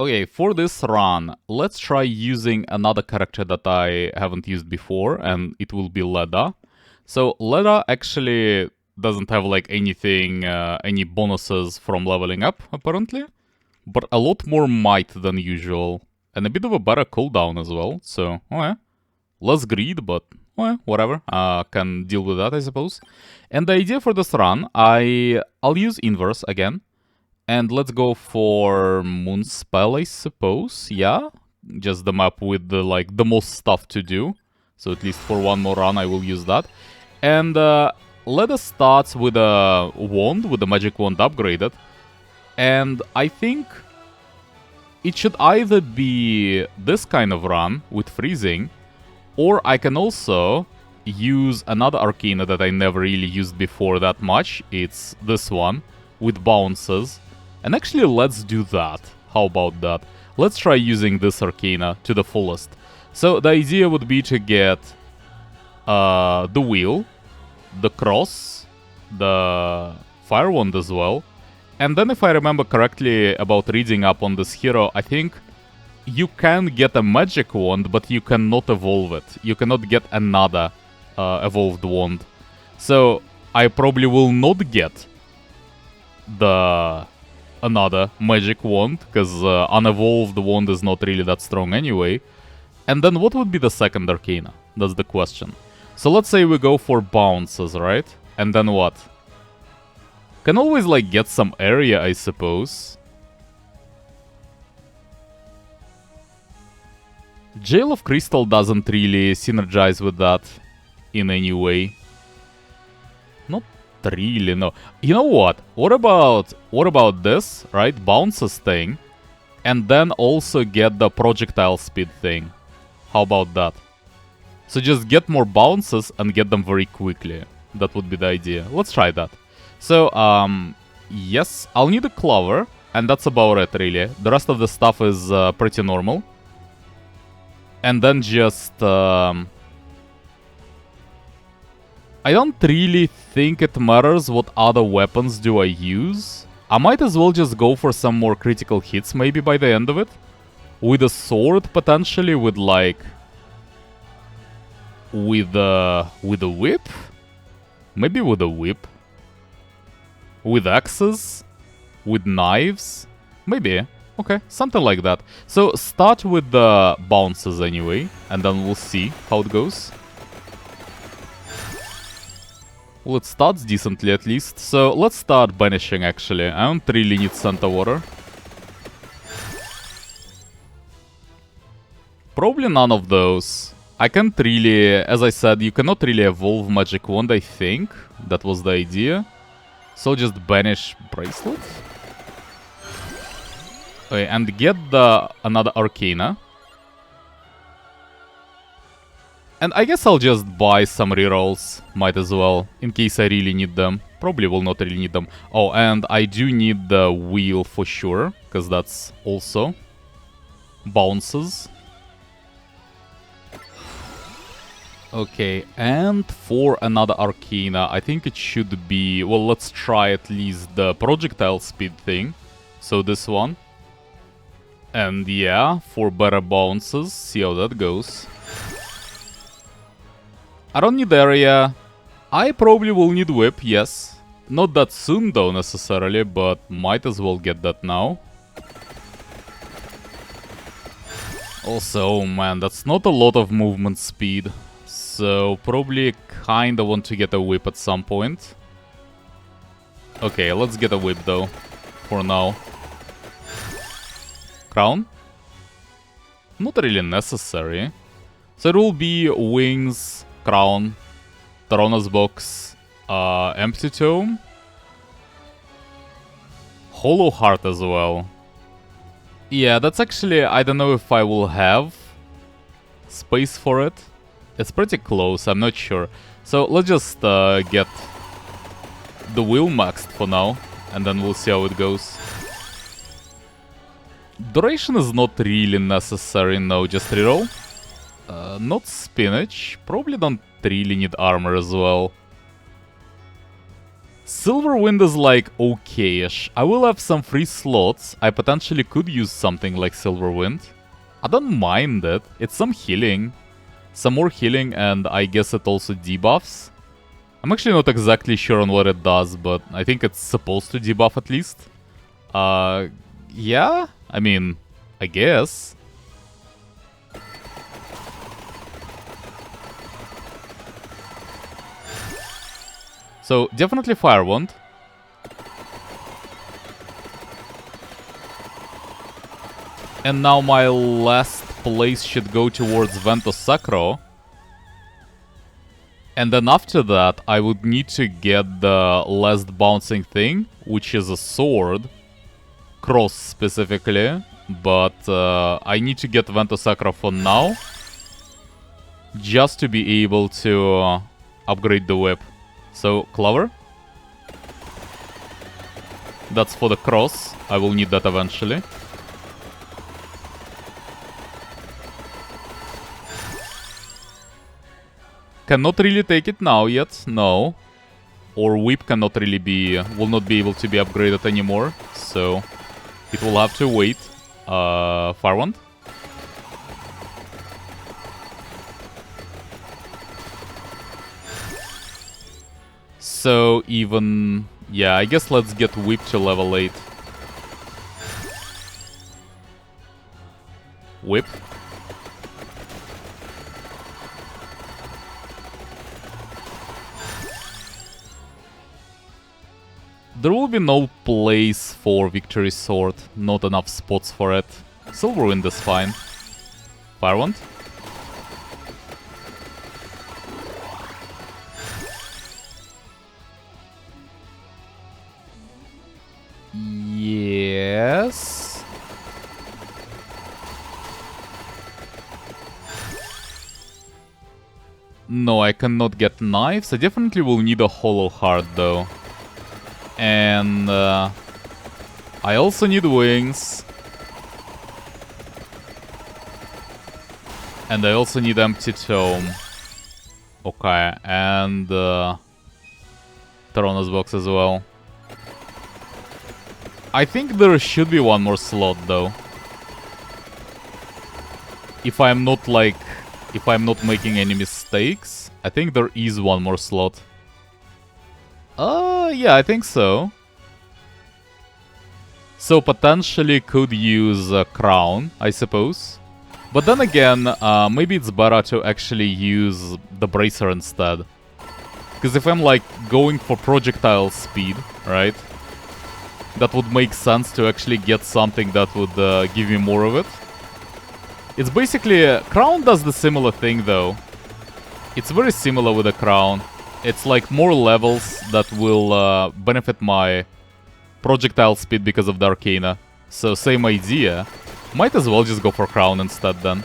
Okay, for this run, let's try using another character that I haven't used before, and it will be Leda. So Leda actually doesn't have like anything, any bonuses from leveling up, apparently, but a lot more might than usual, and a bit of a better cooldown as well, so, oh yeah. Less greed, but, oh yeah, whatever, can deal with that, I suppose. And the idea for this run, I'll use Inverse again. And let's go for Moon Spell, I suppose. Yeah, just the map with the most stuff to do. So at least for one more run, I will use that. And let us start with a wand, with the magic wand upgraded. And I think it should either be this kind of run with freezing, or I can also use another arcana that I never really used before that much. It's this one with bounces. And actually, let's do that. How about that? Let's try using this arcana to the fullest. So the idea would be to get the wheel, the cross, the fire wand as well. And then if I remember correctly about reading up on this hero, I think you can get a magic wand, but you cannot evolve it. You cannot get another evolved wand. So I probably will not get another magic wand, because unevolved wand is not really that strong anyway. And then what would be the second arcana? That's the question. So let's say we go for bounces, right? And then what? Can always like get some area, I suppose. Jail of Crystal doesn't really synergize with that in any way. Not really, no. You know what? What about this, right? Bounces thing, and then also get the projectile speed thing. How about that? So just get more bounces and get them very quickly. That would be the idea. Let's try that. So, yes, I'll need a clover, and that's about it, really. The rest of the stuff is pretty normal. And then just... I don't really think it matters what other weapons do I use. I might as well just go for some more critical hits maybe by the end of it. With a sword, potentially, with like... With a whip? Maybe with a whip. With axes? With knives? Maybe. Okay, something like that. So start with the bounces anyway, and then we'll see how it goes. Well, it starts decently at least. So let's start banishing actually. I don't really need Santa Water. Probably none of those. I can't really, as I said, you cannot really evolve Magic Wand, I think. That was the idea. So just banish Bracelet. Okay, and get another Arcana. And I guess I'll just buy some rerolls, might as well, in case I really need them. Probably will not really need them. Oh, and I do need the wheel for sure, because that's also bounces. Okay, and for another Arcana, I think it should be... Well, let's try at least the projectile speed thing. So this one. And yeah, for better bounces, see how that goes. I don't need area. I probably will need whip, yes. Not that soon though necessarily, but might as well get that now. Also, oh man, that's not a lot of movement speed. So probably kinda want to get a whip at some point. Okay, let's get a whip though, for now. Crown? Not really necessary. So it will be wings, crown, Torona's box, empty tome, hollow heart as well. Yeah, that's actually, I don't know if I will have space for it. It's pretty close, I'm not sure. So let's just get the wheel maxed for now, and then we'll see how it goes. Duration is not really necessary, no, just reroll. Not spinach, probably don't really need armor as well. Silver Wind is like okay-ish. I will have some free slots. I potentially could use something like Silver Wind. I don't mind it. It's some healing. Some more healing, and I guess it also debuffs. I'm actually not exactly sure on what it does, but I think it's supposed to debuff at least. Yeah? I mean, I guess. So, definitely Fire Wand. And now my last place should go towards Vento Sacro. And then after that, I would need to get the last bouncing thing, which is a sword. Cross specifically. But I need to get Vento Sacro for now. Just to be able to upgrade the whip. So, Clover. That's for the cross. I will need that eventually. Cannot really take it now yet, no. Or whip cannot really be, will not be able to be upgraded anymore. So, it will have to wait. Fire Wand. So, even, yeah, I guess let's get whip to level 8. Whip. There will be no place for Victory Sword, not enough spots for it. Silver Wind is fine. Fire Wand. Yes. No, I cannot get knives. I definitely will need a hollow heart though. And I also need wings. And I also need empty tome. Okay, and Torona's box as well. I think there should be one more slot though. If I'm not making any mistakes, I think there is one more slot. Yeah, I think so. So potentially could use a crown, I suppose. But then again, maybe it's better to actually use the bracer instead. Because if I'm like going for projectile speed, right? That would make sense to actually get something that would give me more of it. It's basically, crown does the similar thing though. It's very similar with a crown. It's like more levels that will benefit my projectile speed because of the Arcana. So same idea. Might as well just go for crown instead then.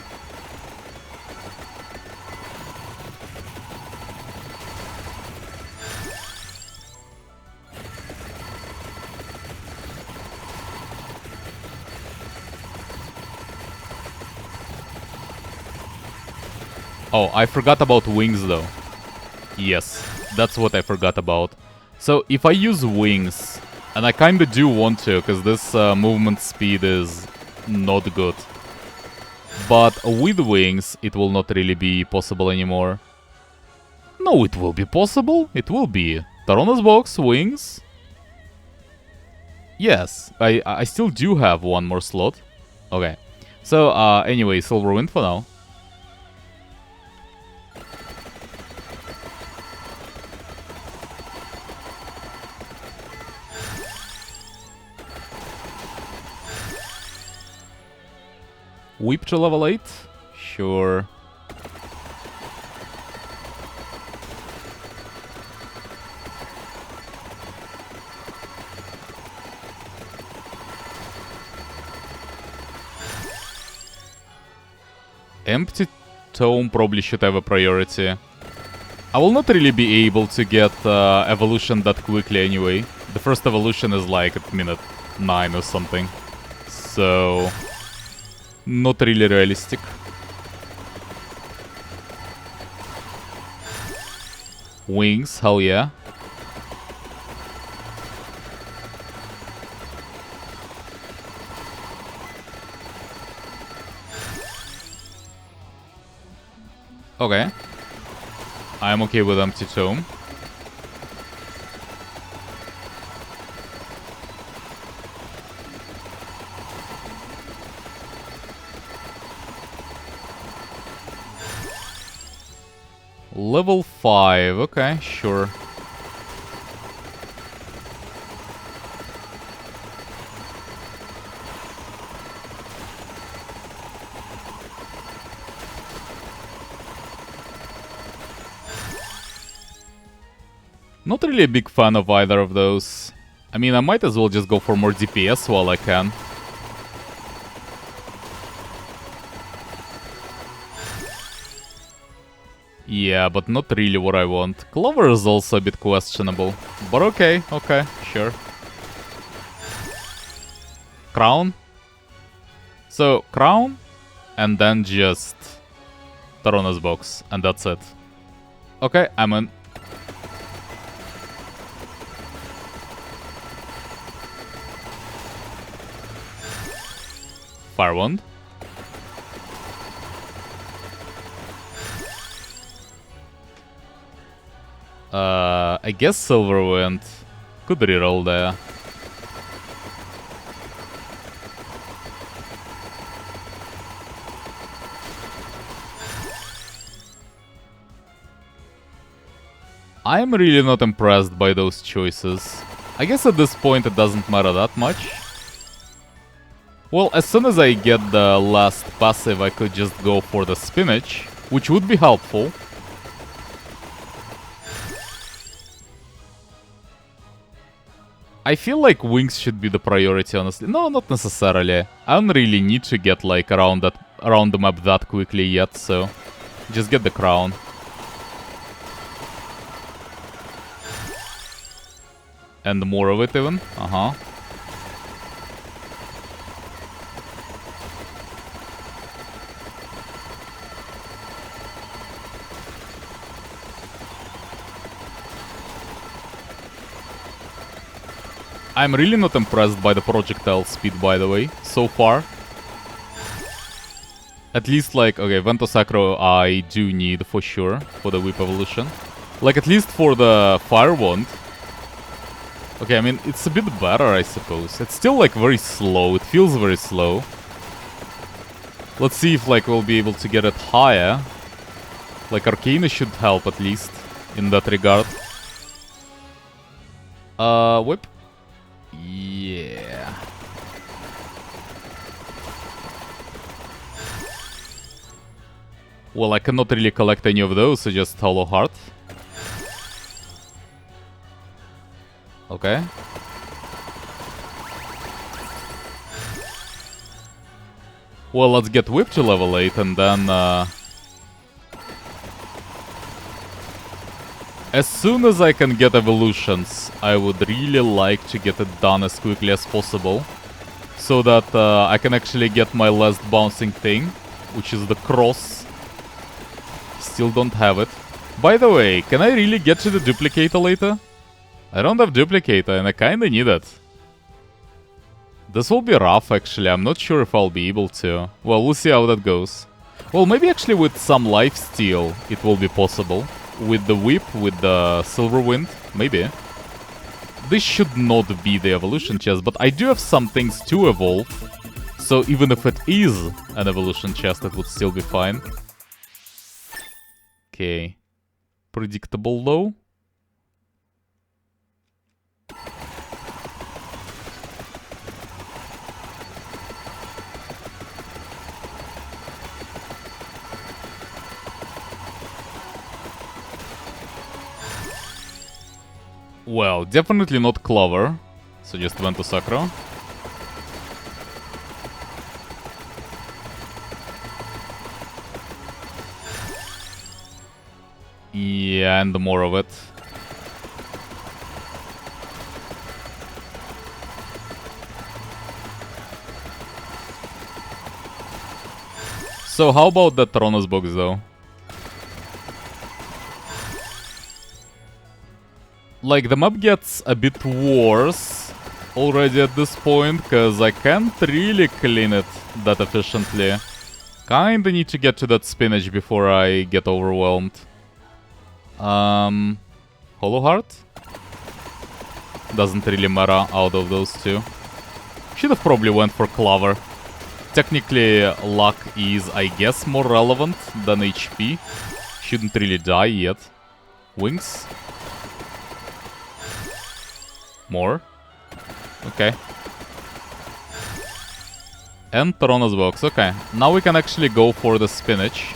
Oh, I forgot about wings though. Yes, that's what I forgot about. So if I use wings, and I kinda do want to, because this movement speed is not good. But with wings, it will not really be possible anymore. No, it will be possible. It will be. Torona's box, wings. Yes, I still do have one more slot. Okay. So, anyway, Silver Wind for now. Whip to level 8? Sure. Empty Tome probably should have a priority. I will not really be able to get evolution that quickly anyway. The first evolution is like at minute 9 or something. So... not really realistic. Wings, hell yeah. Okay. I'm okay with empty tome. Level 5, okay, sure. Not really a big fan of either of those. I mean, I might as well just go for more DPS while I can. Yeah, but not really what I want. Clover is also a bit questionable. But okay, sure. Crown? So, crown, and then just Tarona's box, and that's it. Okay, I'm in. Fire Wand. I guess Silver Wind. Could reroll there. I'm really not impressed by those choices. I guess at this point it doesn't matter that much. Well, as soon as I get the last passive, I could just go for the spinach, which would be helpful. I feel like wings should be the priority, honestly. No, not necessarily. I don't really need to get like around the map that quickly yet, so just get the crown. And more of it even. I'm really not impressed by the projectile speed, by the way, so far. At least, like, okay, Vento Sacro I do need for sure for the whip evolution. Like, at least for the Fire Wand. Okay, I mean, it's a bit better, I suppose. It's still, like, very slow. It feels very slow. Let's see if, like, we'll be able to get it higher. Like, Arcana should help, at least, in that regard. Whip? Yeah. Well, I cannot really collect any of those, so just Hollow Heart. Okay. Well, let's get Whip to level 8 and then... as soon as I can get evolutions, I would really like to get it done as quickly as possible. So that I can actually get my last bouncing thing, which is the cross. Still don't have it. By the way, can I really get to the duplicator later? I don't have duplicator and I kinda need it. This will be rough actually, I'm not sure if I'll be able to. Well, we'll see how that goes. Well, maybe actually with some lifesteal it will be possible. With the whip, with the Silver Wind, maybe. This should not be the evolution chest, but I do have some things to evolve. So even if it is an evolution chest, it would still be fine. Okay. Predictable though. Well, definitely not Clover, so just Vento Sacro. Yeah, and more of it. So how about that Tarona's box though? Like, the map gets a bit worse already at this point, because I can't really clean it that efficiently. Kinda need to get to that spinach before I get overwhelmed. Hollow Heart? Doesn't really matter out of those two. Should have probably went for Clover. Technically, luck is, I guess, more relevant than HP. Shouldn't really die yet. Wings? More? Okay. And Toronto's box. Okay. Now we can actually go for the spinach.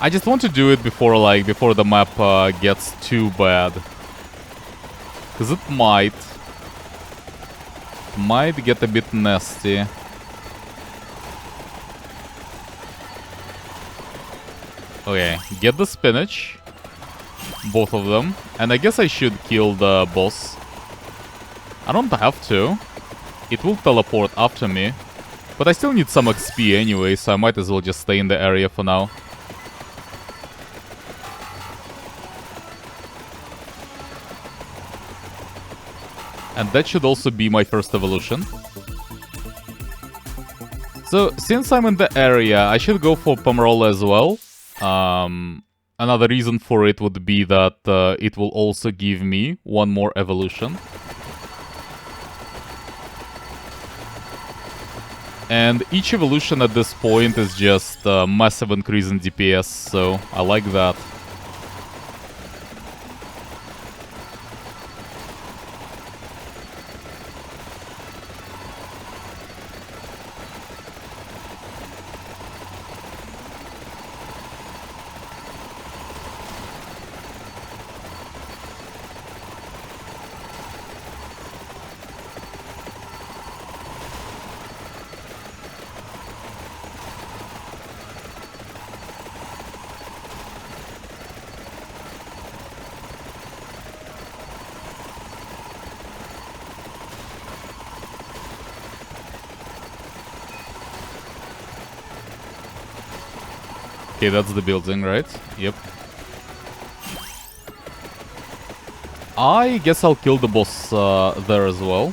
I just want to do it before the map gets too bad. Because it might get a bit nasty. Okay, get the spinach. Both of them. And I guess I should kill the boss. I don't have to. It will teleport after me. But I still need some XP anyway, so I might as well just stay in the area for now. And that should also be my first evolution. So, since I'm in the area, I should go for Pomerola as well. Another reason for it would be that it will also give me one more evolution. And each evolution at this point is just a massive increase in DPS, so I like that. Okay, that's the building, right? Yep. I guess I'll kill the boss there as well.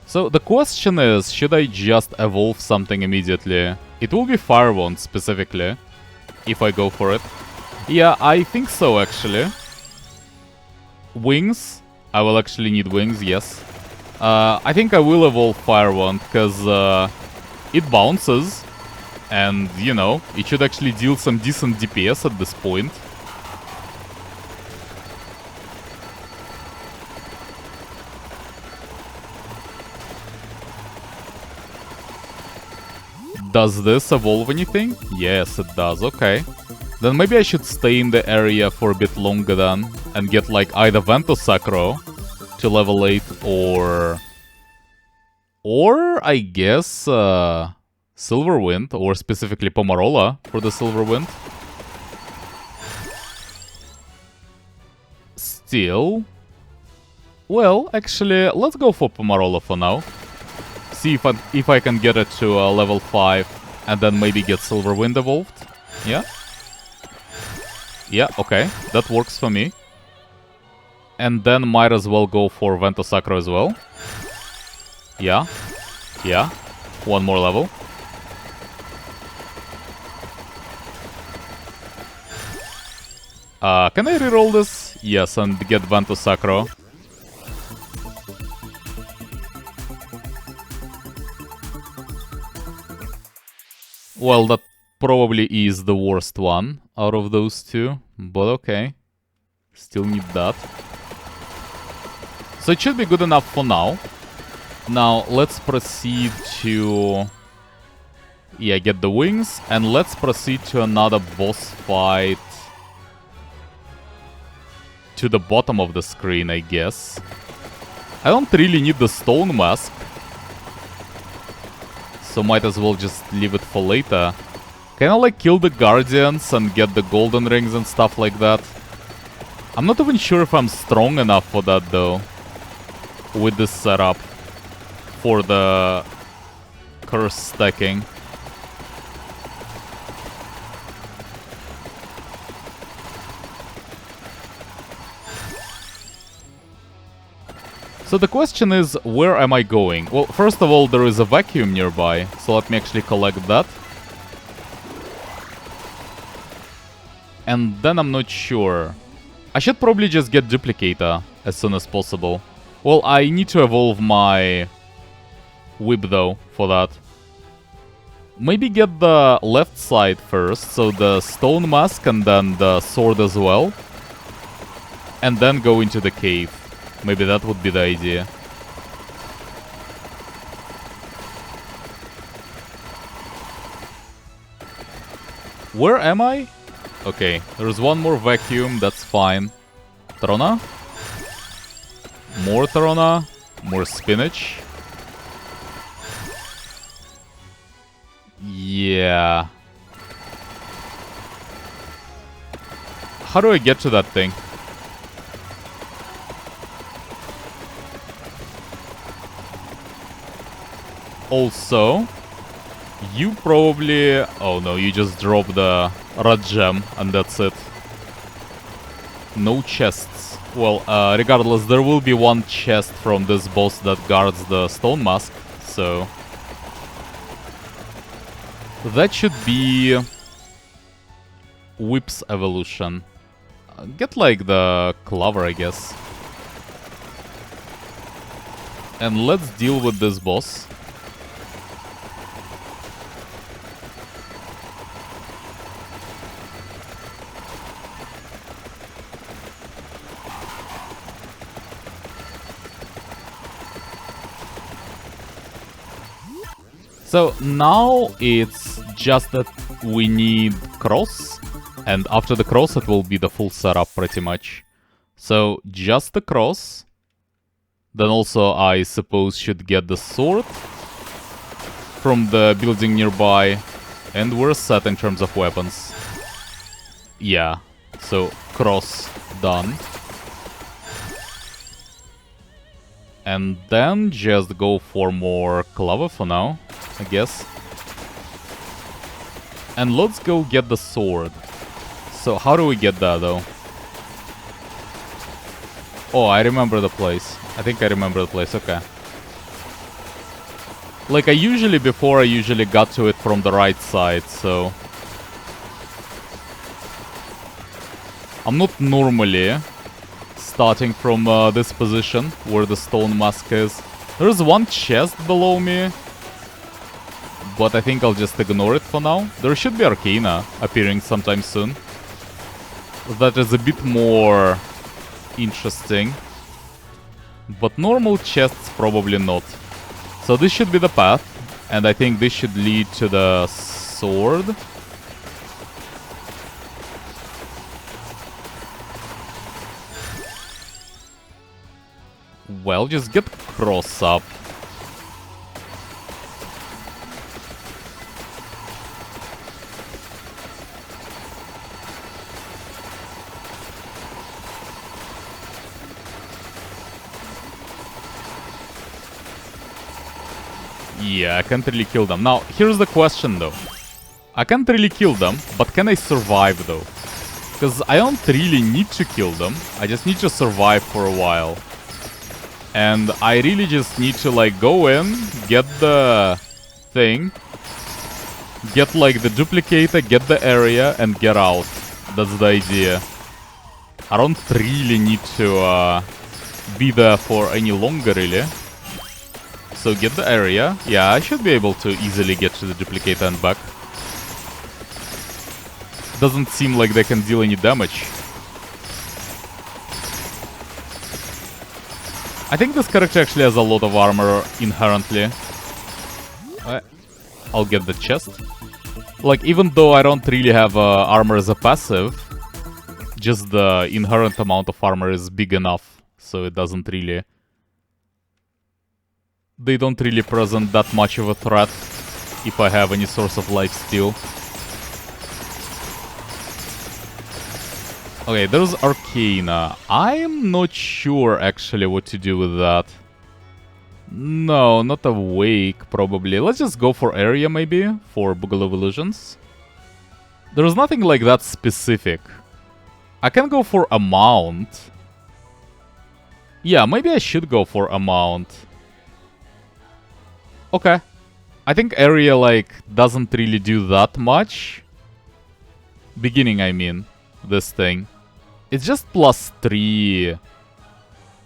So the question is, should I just evolve something immediately? It will be Fire Wand specifically, if I go for it. Yeah, I think so actually. Wings? I will actually need wings, yes. I think I will evolve Fire Wand, because it bounces. And, you know, it should actually deal some decent DPS at this point. Does this evolve anything? Yes, it does, okay. Then maybe I should stay in the area for a bit longer then. And get like either Ventosacro to level 8 or I guess Silverwind, or specifically Pomerola for the Silverwind. Still, well, actually, let's go for Pomerola for now. See if I can get it to level 5 and then maybe get Silverwind evolved. Yeah? Yeah, okay, that works for me. And then might as well go for Ventosacro as well. Yeah. Yeah. One more level. Can I reroll this? Yes, and get Ventosacro. Well, that probably is the worst one out of those two, but okay. Still need that. So it should be good enough for now. Now, let's proceed to... yeah, get the wings, and let's proceed to another boss fight. To the bottom of the screen, I guess. I don't really need the stone mask. So might as well just leave it for later. Can I like kill the guardians and get the golden rings and stuff like that? I'm not even sure if I'm strong enough for that though. With this setup. For the curse stacking. So the question is, where am I going? Well, first of all, there is a vacuum nearby, so let me actually collect that. And then I'm not sure. I should probably just get Duplicator as soon as possible. Well, I need to evolve my whip though, for that. Maybe get the left side first, so the stone mask and then the sword as well. And then go into the cave. Maybe that would be the idea. Where am I? Okay, there's one more vacuum, that's fine. Trona? More Trona. More spinach. Yeah. How do I get to that thing? Also, you probably... Oh no, you just drop the red gem and that's it. No chests. Well, regardless, there will be one chest from this boss that guards the stone mask, so... That should be... Whip's evolution. Get like the clover, I guess. And let's deal with this boss. So now it's just that we need cross, and after the cross it will be the full setup pretty much. So just the cross, then also I suppose should get the sword from the building nearby, and we're set in terms of weapons. Yeah, so cross done. And then just go for more clover for now, I guess. And let's go get the sword. So how do we get that though? Oh, I remember the place. I think I remember the place, okay. Like before I usually got to it from the right side, so... I'm not normally starting from this position where the stone mask is. There's one chest below me, but I think I'll just ignore it for now. There should be Arcana appearing sometime soon. That is a bit more interesting. But normal chests probably not. So this should be the path, and I think this should lead to the sword. Well, just get cross up. Yeah, I can't really kill them. Now, here's the question though. I can't really kill them, but can I survive though? Because I don't really need to kill them. I just need to survive for a while. And I really just need to like go in, get the thing, get like the duplicator, get the area, and get out. That's the idea. I don't really need to be there for any longer, really. So get the area. Yeah, I should be able to easily get to the duplicator and back. Doesn't seem like they can deal any damage. I think this character actually has a lot of armor inherently. I'll get the chest. Like, even though I don't really have armor as a passive, just the inherent amount of armor is big enough, so it doesn't really... They don't really present that much of a threat if I have any source of life steal. Okay, there's Arcana. I'm not sure actually what to do with that. No, not Awake, probably. Let's just go for Area, maybe, for Boogaloo Illusions. There's nothing like that specific. I can go for Amount. Yeah, maybe I should go for amount. Okay. I think area, like, doesn't really do that much. Beginning, I mean. This thing. It's just +3.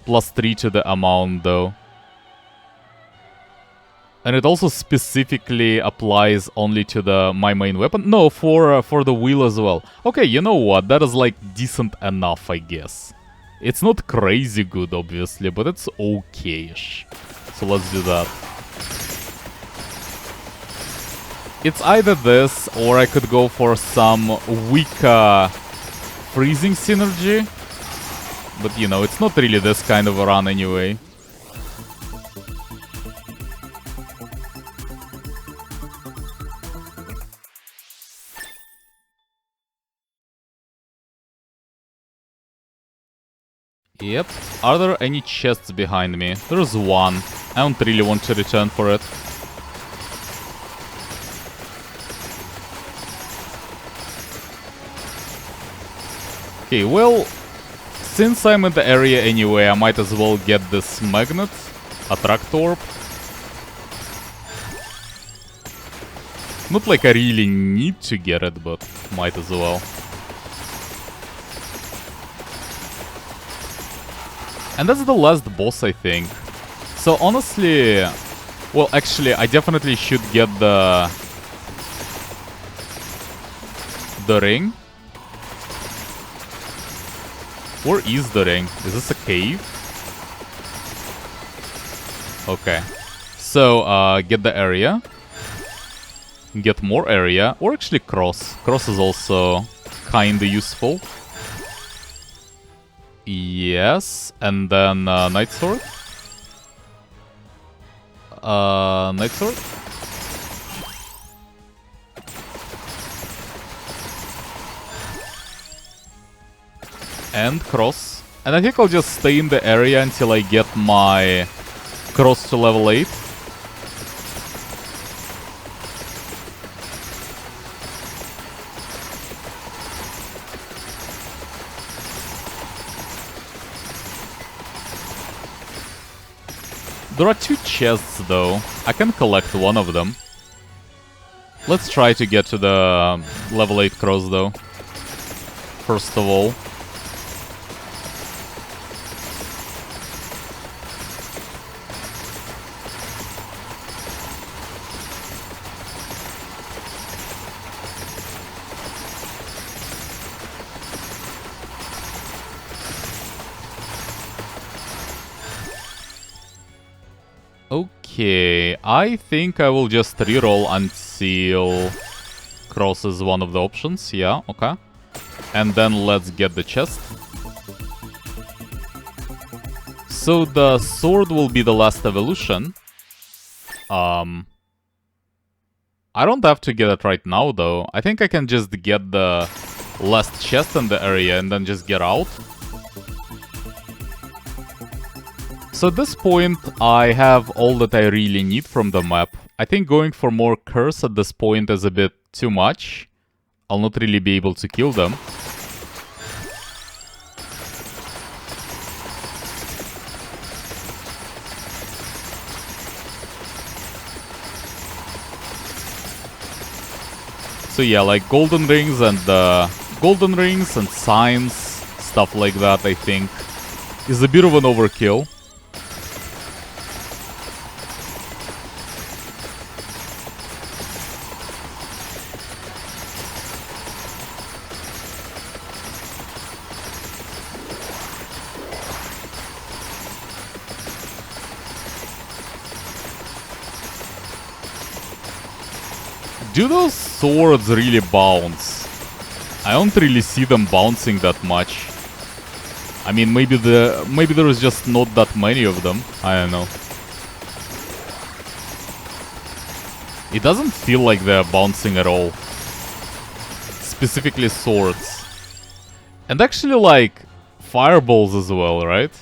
+3 to the amount, though. And it also specifically applies only to the my main weapon. No, for the wheel as well. Okay, you know what? That is like decent enough, I guess. It's not crazy good, obviously, but it's okay-ish. So let's do that. It's either this, or I could go for some weaker freezing synergy. But, you know, it's not really this kind of a run anyway. Yep. Are there any chests behind me? There's one. I don't really want to return for it. Okay, well, since I'm in the area anyway, I might as well get this magnet, attract orb. Not like I really need to get it, but might as well. And that's the last boss, I think. So honestly, well, actually, I definitely should get the ring. Where is the ring? Is this a cave? Okay. So, get the area. Get more area. Or actually cross. Cross is also kinda useful. Yes. And then Night Sword. Night Sword. And cross. And I think I'll just stay in the area until I get my cross to level 8. There are 2 chests though. I can collect one of them. Let's try to get to the level 8 cross though. First of all. Okay, I think I will just reroll until cross is one of the options. Yeah, okay. And then let's get the chest. So the sword will be the last evolution. I don't have to get it right now though. I think I can just get the last chest in the area and then just get out. So at this point, I have all that I really need from the map. I think going for more curse at this point is a bit too much. I'll not really be able to kill them. So yeah, like golden rings and signs, stuff like that, I think, is a bit of an overkill. Do those swords really bounce? I don't really see them bouncing that much. I mean, maybe there is just not that many of them. I don't know. It doesn't feel like they're bouncing at all. Specifically swords. And actually, like, fireballs as well, right?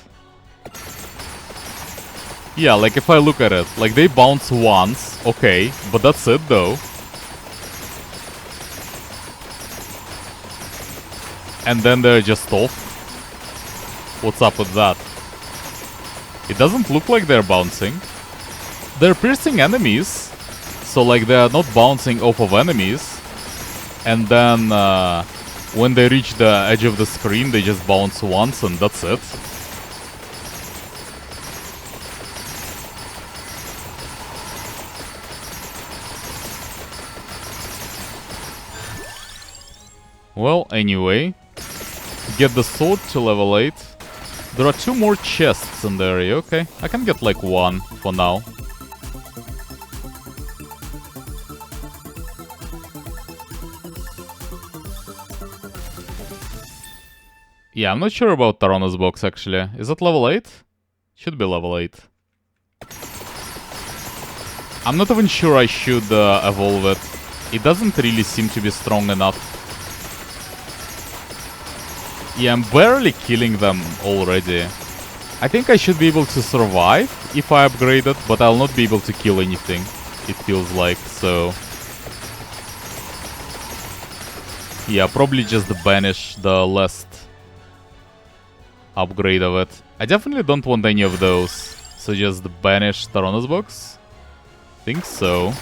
Yeah, like if I look at it, like they bounce once, okay, but that's it though. And then they're just off. What's up with that? It doesn't look like they're bouncing. They're piercing enemies, so like they're not bouncing off of enemies. And then when they reach the edge of the screen, they just bounce once and that's it. Well, anyway, get the sword to level 8. There are 2 more chests in the area, okay. I can get like 1 for now. Yeah, I'm not sure about Tarana's box actually. Is it level 8? Should be level 8. I'm not even sure I should evolve it. It doesn't really seem to be strong enough. Yeah, I'm barely killing them already. I think I should be able to survive if I upgrade it, but I'll not be able to kill anything, it feels like, so... Yeah, probably just banish the last upgrade of it. I definitely don't want any of those, so just banish Tarana's box? Think so.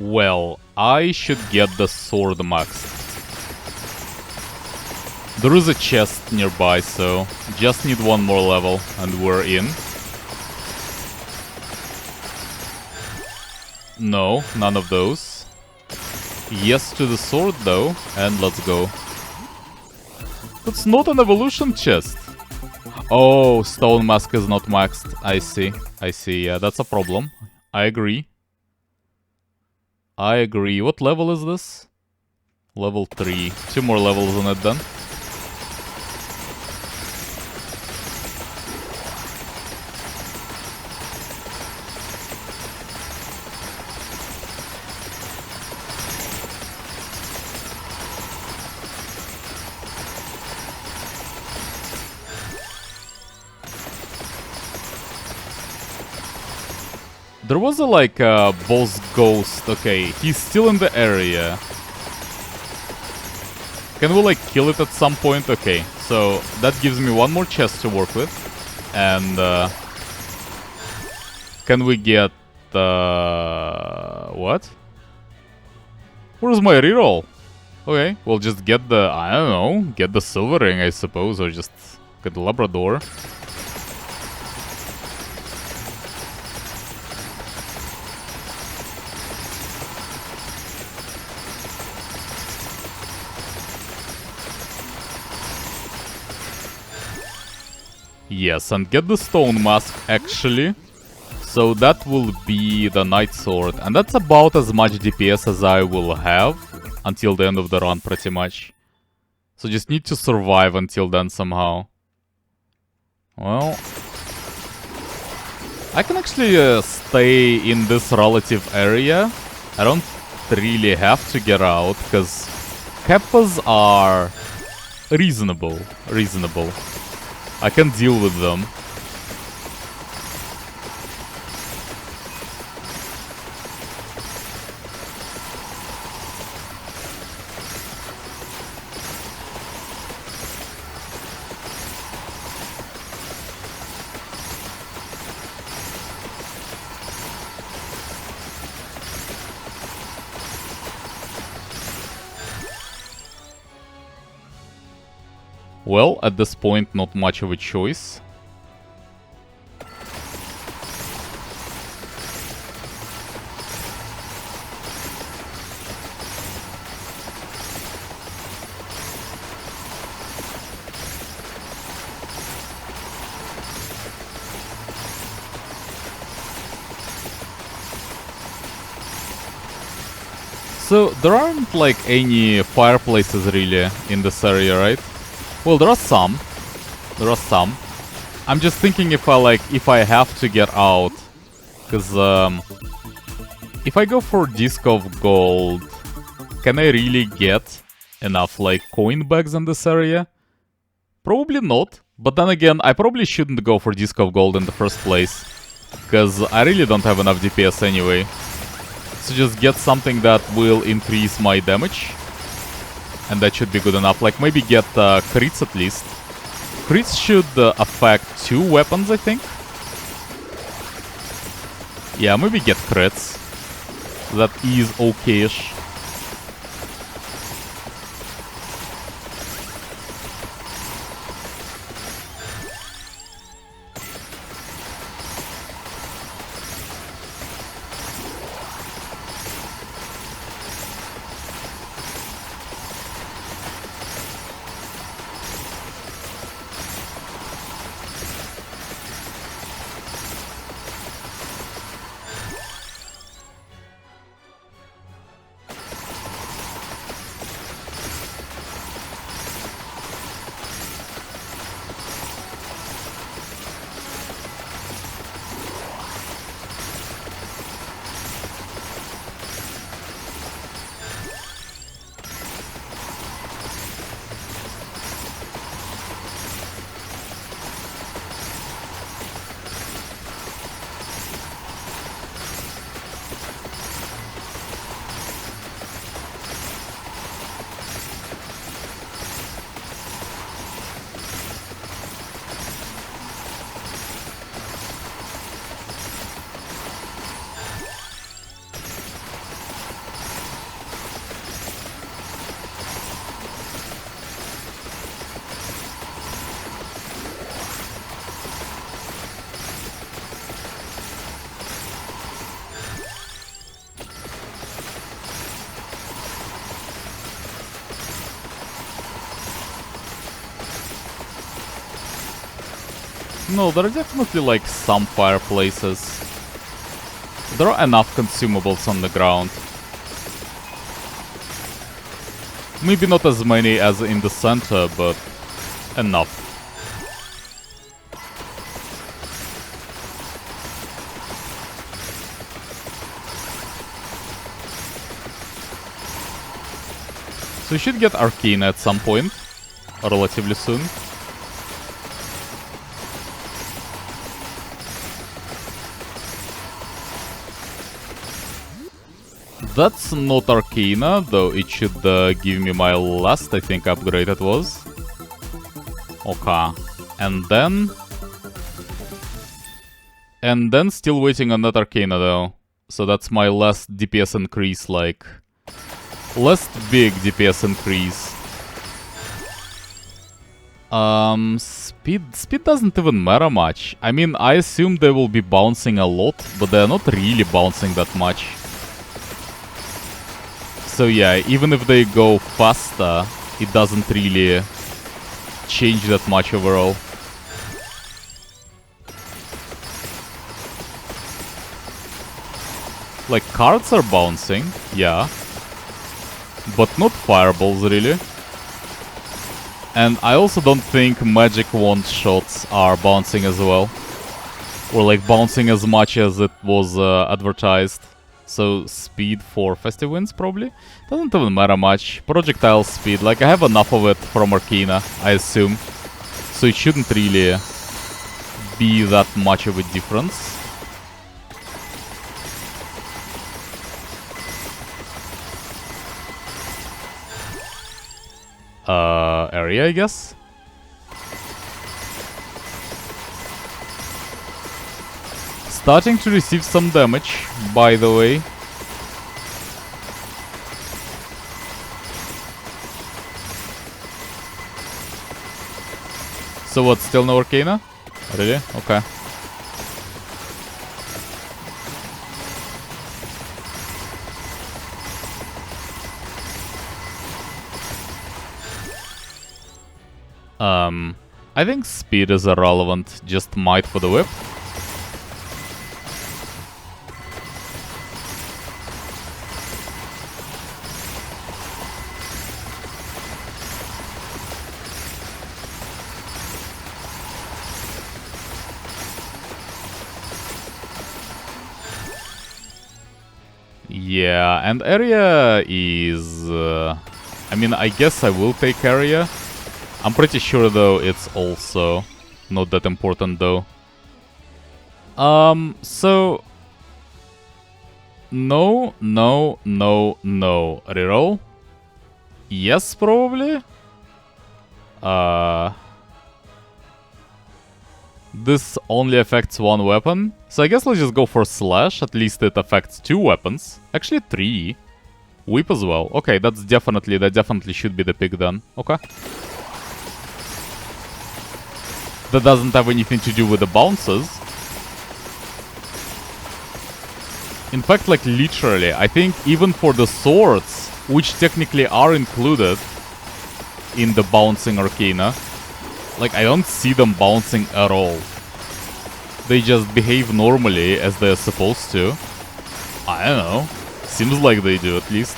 Well, I should get the sword maxed. There is a chest nearby, so just need 1 more level and we're in. No, none of those. Yes to the sword though, and let's go. That's not an evolution chest. Oh, stone mask is not maxed. I see, yeah, that's a problem. I agree. What level is this? Level 3. 2 more levels on it then. There was a boss ghost. Okay, he's still in the area. Can we kill it at some point? Okay, so that gives me 1 more chest to work with. And can we get what? Where's my reroll? Okay, we'll just get the, I don't know, get the silver ring, I suppose, or just get the Labrador. Yes, and get the stone mask, actually. So that will be the Knight Sword. And that's about as much DPS as I will have until the end of the run, pretty much. So just need to survive until then somehow. Well... I can actually stay in this relative area. I don't really have to get out, because Kappas are reasonable. I can deal with them. Well, at this point, not much of a choice. So, there aren't any fireplaces really in this area, right? Well, there are some. I'm just thinking if I have to get out. Because, if I go for Disc of Gold, can I really get enough, like, coin bags in this area? Probably not. But then again, I probably shouldn't go for Disc of Gold in the first place. Because I really don't have enough DPS anyway. So just get something that will increase my damage. And that should be good enough. Like, maybe get crits at least. Crits should affect 2 weapons, I think. Yeah, maybe get crits. That is okay-ish. No, there are definitely like some fireplaces. There are enough consumables on the ground. Maybe not as many as in the center, but enough. So we should get Arcane at some point, relatively soon. That's not Arcana, though it should give me my last, I think, upgrade it was. Okay. And then still waiting on that Arcana, though. So that's my last DPS increase, like... Last big DPS increase. Speed doesn't even matter much. I mean, I assume they will be bouncing a lot, but they're not really bouncing that much. So yeah, even if they go faster, it doesn't really change that much overall. Like, cards are bouncing, yeah. But not fireballs, really. And I also don't think magic wand shots are bouncing as well. Or like bouncing as much as it was advertised. So speed for festive wins probably? Doesn't even matter much. Projectile speed, like I have enough of it from Arcana, I assume. So it shouldn't really be that much of a difference. Area, I guess? Starting to receive some damage, by the way. So what, still no Arcana? Really? Okay. I think speed is irrelevant, just might for the whip. Yeah, and area is I mean, I guess I will take area. I'm pretty sure, though, it's also not that important, though. So... No, no, no, no. Reroll? Yes, probably? This only affects one weapon. So I guess let's just go for slash. At least it affects 2 weapons. Actually 3. Whip as well. Okay, that definitely should be the pick then. Okay. That doesn't have anything to do with the bounces. In fact, like literally, I think even for the swords, which technically are included in the bouncing arcana, like I don't see them bouncing at all. They just behave normally as they're supposed to. I don't know. Seems like they do at least.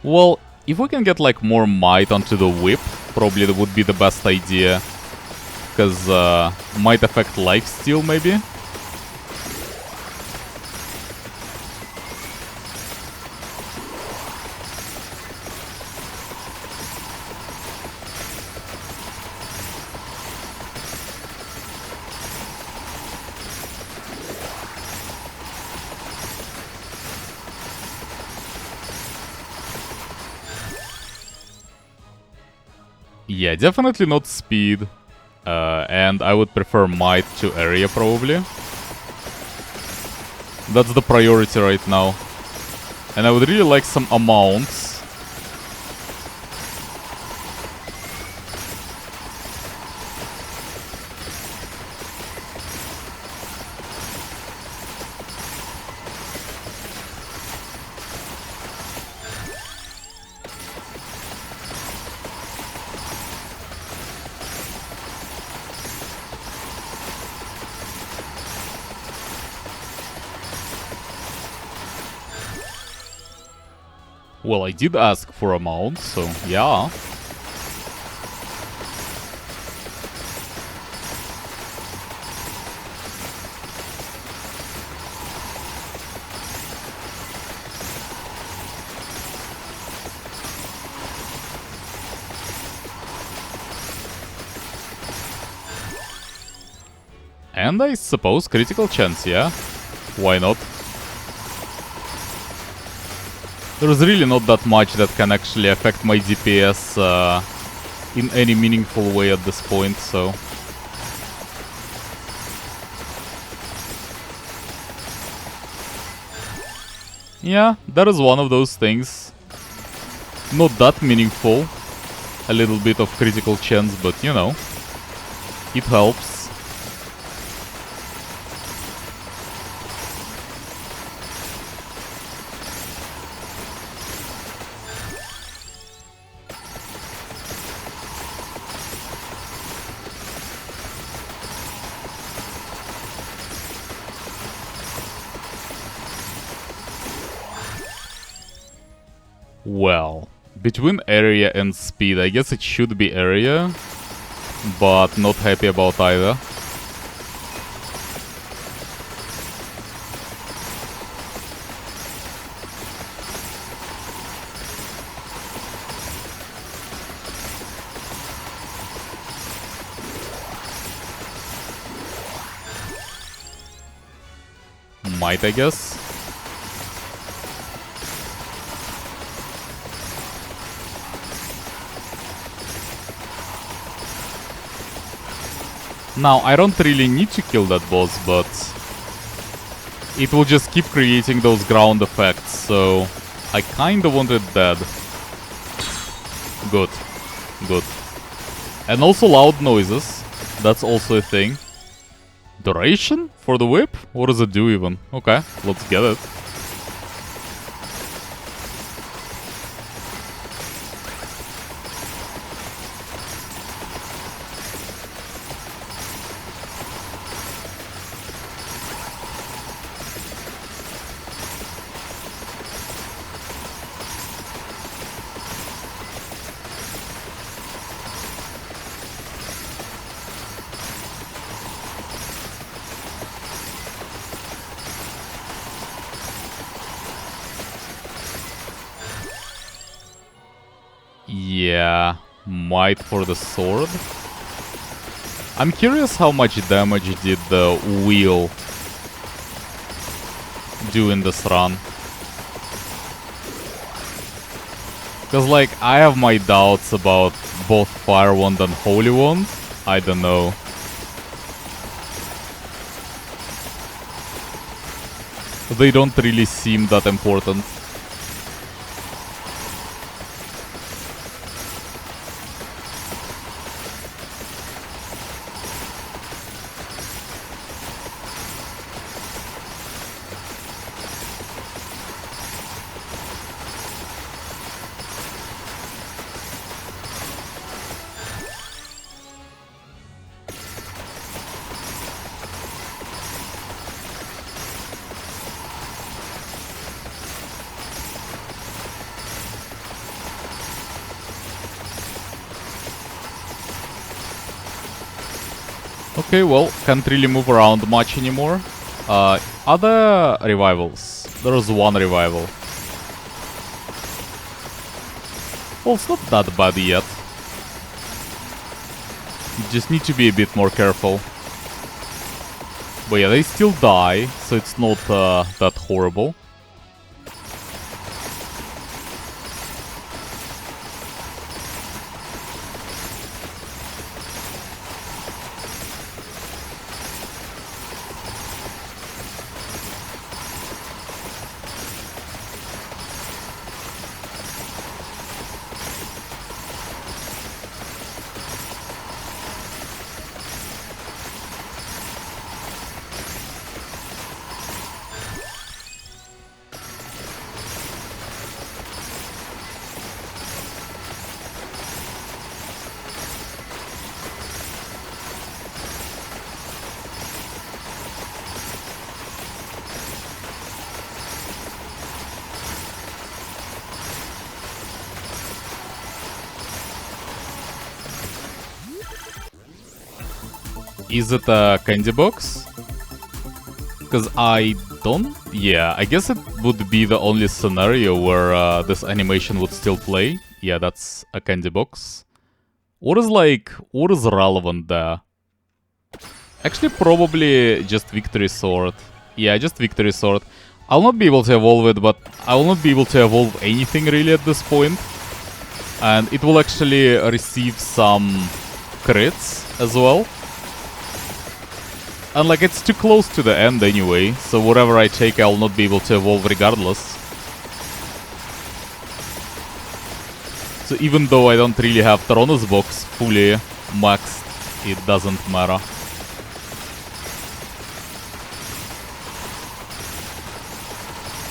Well, if we can get like more might onto the whip, probably that would be the best idea. Because might affect lifesteal maybe? Yeah, definitely not speed. And I would prefer might to area probably. That's the priority right now. And I would really like some amounts. Well, I did ask for a mount, so yeah. And I suppose critical chance, yeah? Why not? There's really not that much that can actually affect my DPS in any meaningful way at this point, so... Yeah, that is one of those things. Not that meaningful. A little bit of critical chance, but you know, it helps. Well, between area and speed, I guess it should be area, but not happy about either. Might, I guess. Now, I don't really need to kill that boss, but it will just keep creating those ground effects, so I kinda want it dead. Good. Good. And also loud noises. That's also a thing. Duration for the whip? What does it do even? Okay, let's get it. Yeah, might for the sword. I'm curious how much damage did the wheel do in this run. Because, like, I have my doubts about both Fire Wand and Holy Wand. I don't know. They don't really seem that important. Okay, well, can't really move around much anymore. Other revivals. There is one revival. Well, it's not that bad yet. You just need to be a bit more careful. But yeah, they still die, so it's not that horrible. Is it a candy box? Because I don't... Yeah, I guess it would be the only scenario where this animation would still play. Yeah, that's a candy box. What is relevant there? Actually, probably just Victory Sword. Yeah, just Victory Sword. I'll not be able to evolve it, but I will not be able to evolve anything really at this point. And it will actually receive some crits as well. And like, it's too close to the end anyway, so whatever I take I'll not be able to evolve regardless. So even though I don't really have Toronos box fully maxed, it doesn't matter.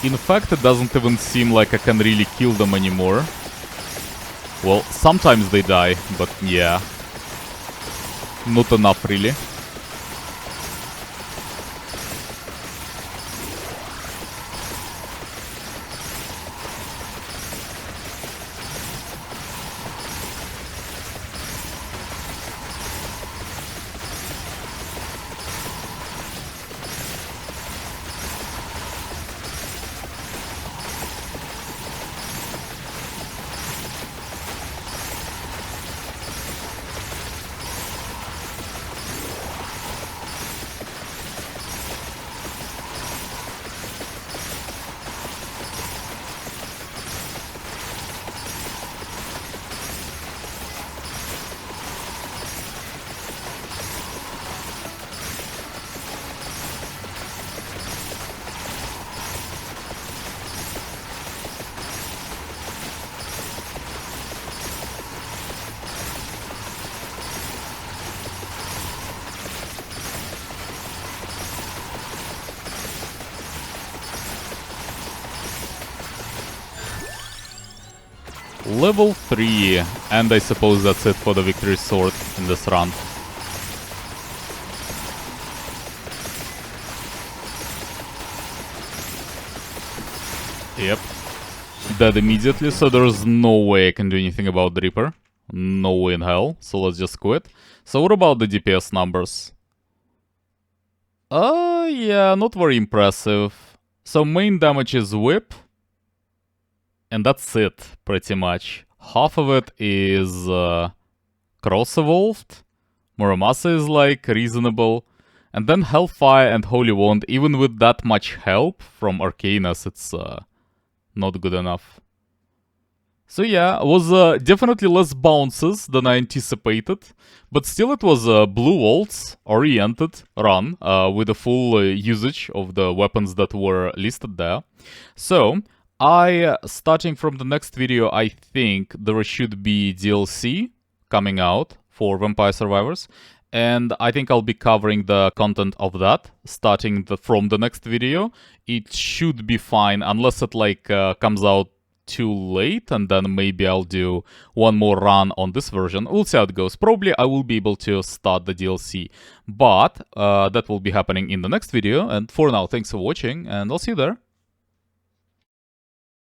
In fact, it doesn't even seem like I can really kill them anymore. Well, sometimes they die, but yeah. Not enough really. Level 3, and I suppose that's it for the Victory Sword in this run. Yep. Dead immediately, so there's no way I can do anything about the Reaper. No way in hell, so let's just quit. So what about the DPS numbers? Yeah, not very impressive. So main damage is Whip. And that's it, pretty much. half of it is cross-evolved. Muramasa is like reasonable. And then Hellfire and Holy Wand, even with that much help from Arcanus, it's not good enough. So yeah, it was definitely less bounces than I anticipated, but still it was a Blue Waltz oriented run with a full usage of the weapons that were listed there. So starting from the next video, I think there should be DLC coming out for Vampire Survivors, and I think I'll be covering the content of that starting from the next video. It should be fine unless it like comes out too late, and then maybe I'll do one more run on this version. We'll see how it goes. Probably I will be able to start the DLC, but that will be happening in the next video. And for now, thanks for watching, and I'll see you there.